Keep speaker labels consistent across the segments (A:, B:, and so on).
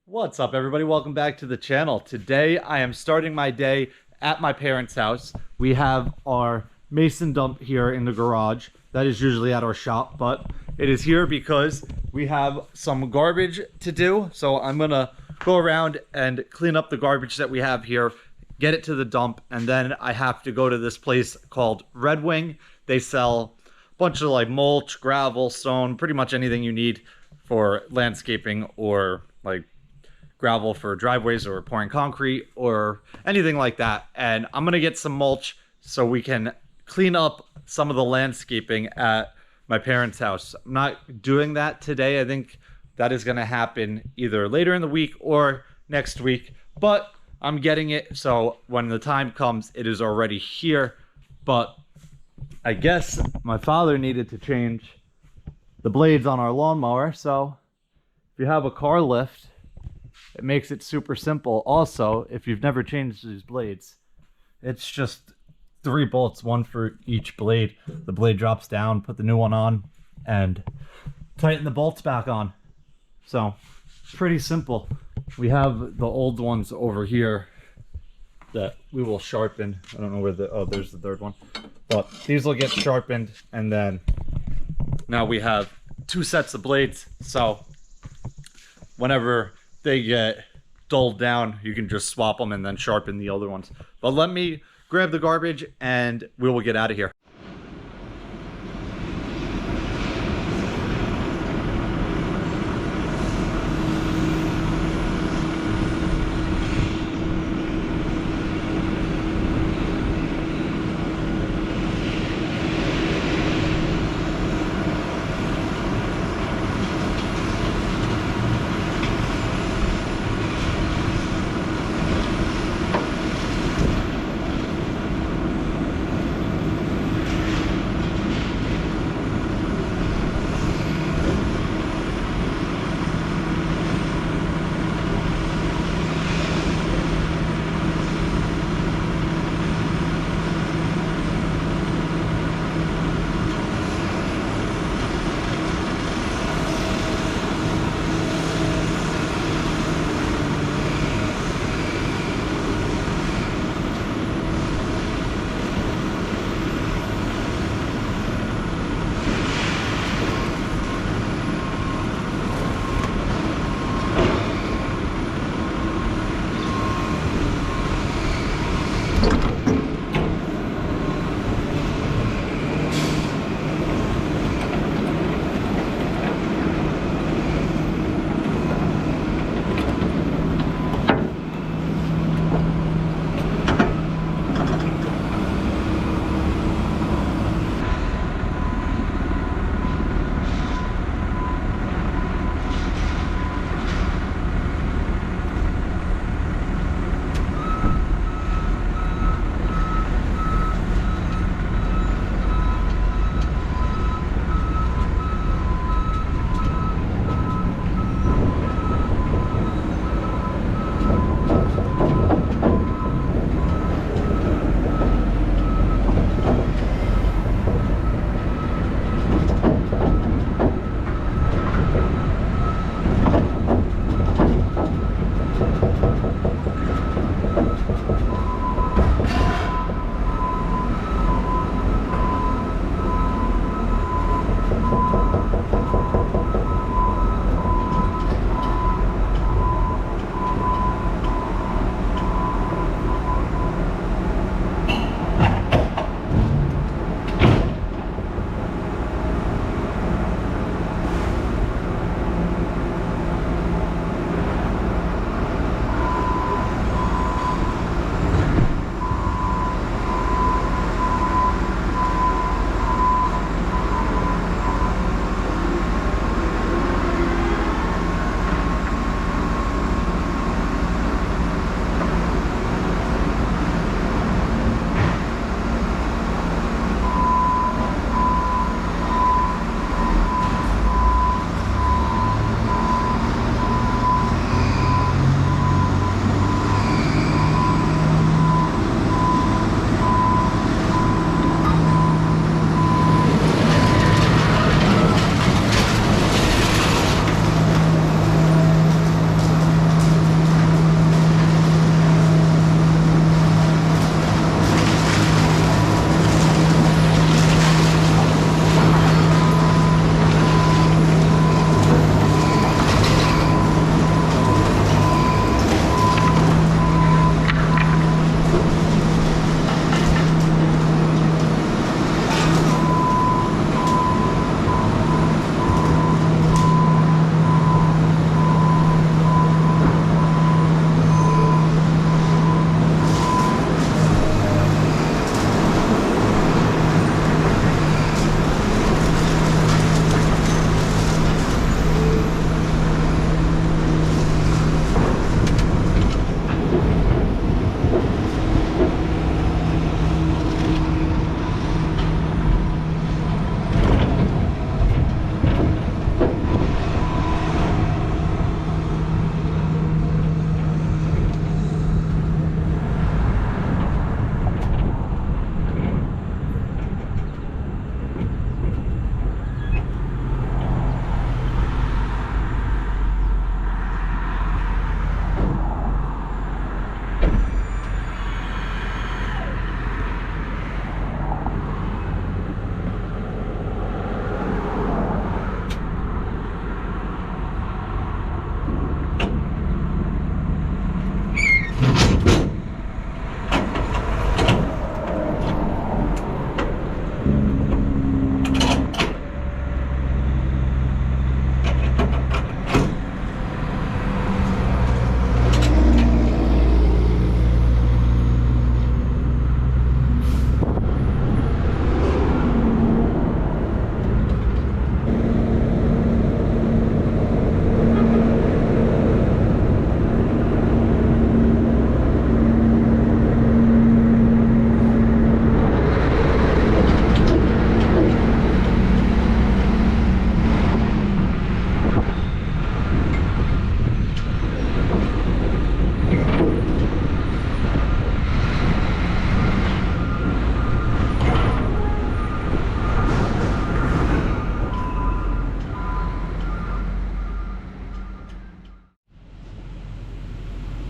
A: What's up, everybody? Welcome back to the channel. Today I am starting my day at my parents' house. We have our mason dump here in the garage. That is usually at our shop, but it is here because we have some garbage to do. So I'm gonna go around and clean up the garbage that we have here, get it to the dump, and then I have to go to this place called Red Wing. They sell a bunch of like mulch, gravel, stone, pretty much anything you need for landscaping or like gravel for driveways or pouring concrete or anything like that. And I'm gonna get some mulch so we can clean up some of the landscaping at my parents' house. I'm not doing that today. I think that is gonna happen either later in the week or next week, but I'm getting it so when the time comes it is already here. But I guess my father needed to change the blades on our lawnmower, so if you have a car lift, it makes it super simple. Also, if you've never changed these blades, it's just 3 bolts, one for each blade. The blade drops down, put the new one on, and tighten the bolts back on. So, pretty simple. We have the old ones over here that we will sharpen. I don't know where there's the third one. But these will get sharpened, and then now we have 2 sets of blades. So, whenever they get dulled down, you can just swap them and then sharpen the other ones. But let me grab the garbage and we will get out of here.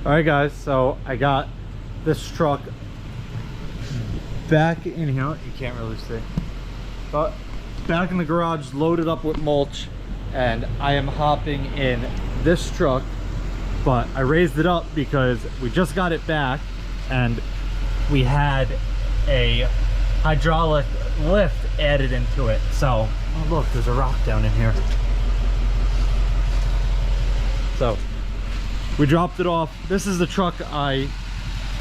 A: All right, guys, so I got this truck back in here. You can't really see, but back in the garage, loaded up with mulch, and I am hopping in this truck. But I raised it up because we just got it back, and we had a hydraulic lift added into it. So, oh look, there's a rock down in here. So we dropped it off. This is the truck I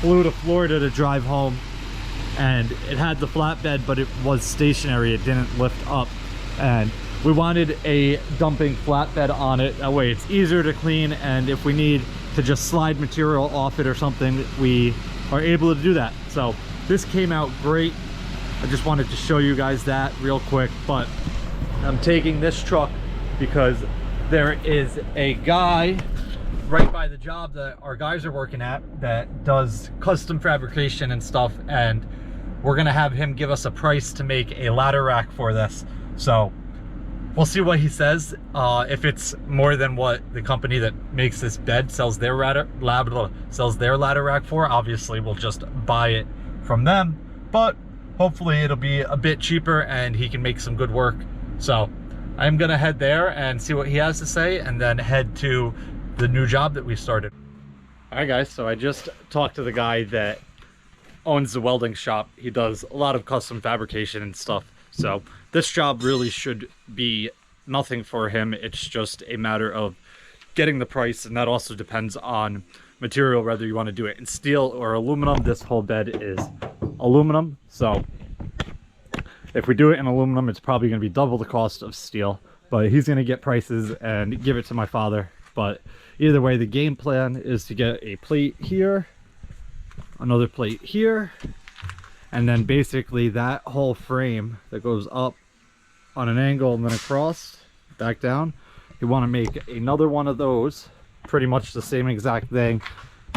A: flew to Florida to drive home, and it had the flatbed, but it was stationary. It didn't lift up, and we wanted a dumping flatbed on it. That way it's easier to clean, and if we need to just slide material off it or something, we are able to do that. So this came out great. I just wanted to show you guys that real quick. But I'm taking this truck because there is a guy right by the job that our guys are working at that does custom fabrication and stuff, and we're gonna have him give us a price to make a ladder rack for this. So we'll see what he says. If it's more than what the company that makes this bed sells their ladder rack for, obviously we'll just buy it from them, but hopefully it'll be a bit cheaper and he can make some good work. So I'm gonna head there and see what he has to say, and then head to the new job that we started. All right, guys, so I just talked to the guy that owns the welding shop. He does a lot of custom fabrication and stuff, so this job really should be nothing for him. It's just a matter of getting the price, and that also depends on material, whether you want to do it in steel or aluminum. This whole bed is aluminum, so if we do it in aluminum, it's probably going to be double the cost of steel, but he's going to get prices and give it to my father. But either way, the game plan is to get a plate here, another plate here, and then basically that whole frame that goes up on an angle and then across, back down. You want to make another one of those, pretty much the same exact thing.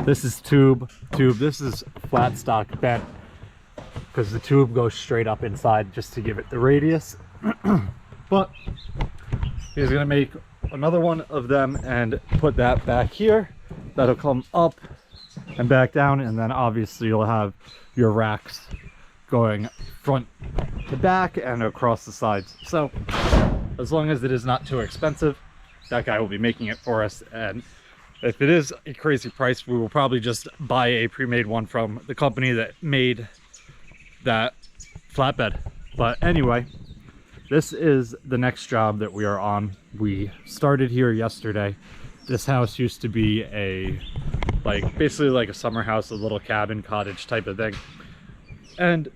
A: This is tube. This is flat stock bent, because the tube goes straight up inside just to give it the radius. But he's gonna make another one of them and put that back here. That'll come up and back down, and then obviously you'll have your racks going front to back and across the sides. So as long as it is not too expensive, that guy will be making it for us. And if it is a crazy price, we will probably just buy a pre-made one from the company that made that flatbed. But anyway, this is the next job that we are on. We started here yesterday. This house used to be a basically like a summer house, a little cabin cottage type of thing, and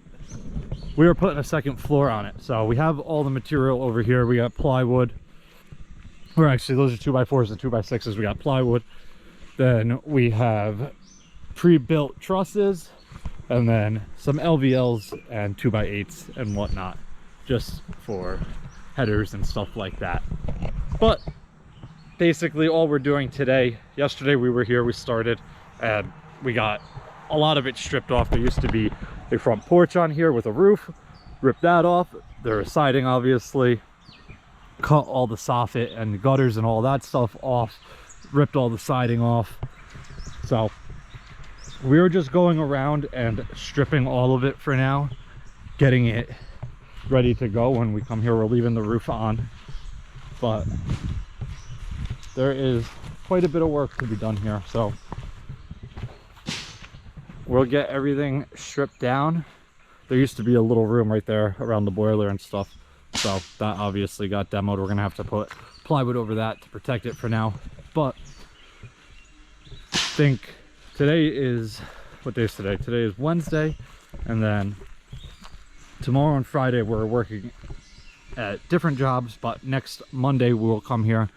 A: we were putting a second floor on it. So we have all the material over here. We got plywood, or actually those are 2x4s and 2x6s. We got plywood, then we have pre-built trusses, and then some LVLs and 2x8s and whatnot, just for headers and stuff like that. But basically all we're doing today, yesterday we were here, we started, and we got a lot of it stripped off. There used to be a front porch on here with a roof. Ripped that off. There was siding, obviously. Cut all the soffit and gutters and all that stuff off. Ripped all the siding off. So we were just going around and stripping all of it for now, getting it ready to go. When we come here, we're leaving the roof on, but there is quite a bit of work to be done here. So we'll get everything stripped down. There used to be a little room right there around the boiler and stuff, so that obviously got demoed. We're gonna have to put plywood over that to protect it for now. But I think today is, what day is today? Today is Wednesday, and then tomorrow and Friday we're working at different jobs, but next Monday we'll come here,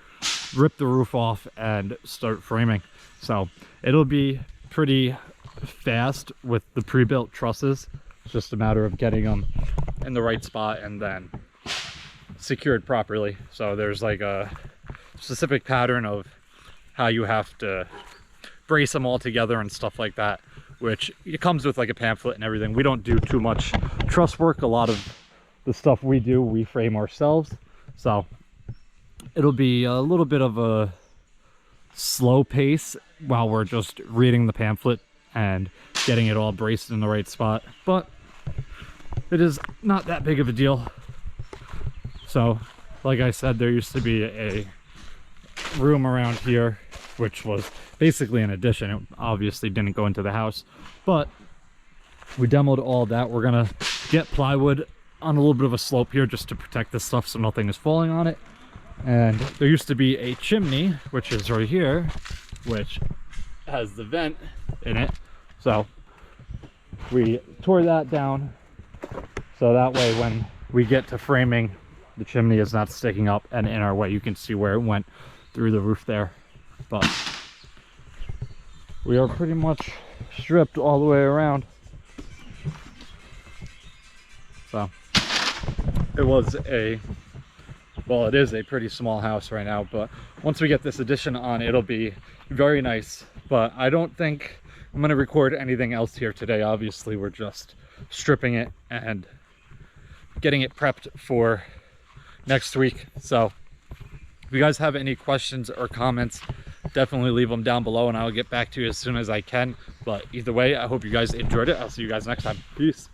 A: rip the roof off, and start framing. So it'll be pretty fast with the pre-built trusses. It's just a matter of getting them in the right spot and then secured properly. So there's like a specific pattern of how you have to brace them all together and stuff like that, which it comes with like a pamphlet and everything. We don't do too much truss work. A lot of the stuff we do, we frame ourselves. So it'll be a little bit of a slow pace while we're just reading the pamphlet and getting it all braced in the right spot, but it is not that big of a deal. So like I said, there used to be a room around here which was basically an addition. It obviously didn't go into the house, but we demoed all that. We're gonna get plywood on a little bit of a slope here just to protect this stuff so nothing is falling on it. And there used to be a chimney, which is right here, which has the vent in it. So we tore that down so that way when we get to framing, the chimney is not sticking up and in our way. You can see where it went through the roof there. But we are pretty much stripped all the way around. So it was a, well, it is a pretty small house right now, but once we get this addition on, it'll be very nice. But I don't think I'm going to record anything else here today. Obviously, we're just stripping it and getting it prepped for next week. So if you guys have any questions or comments, definitely leave them down below and I'll get back to you as soon as I can. But either way, I hope you guys enjoyed it. I'll see you guys next time. Peace.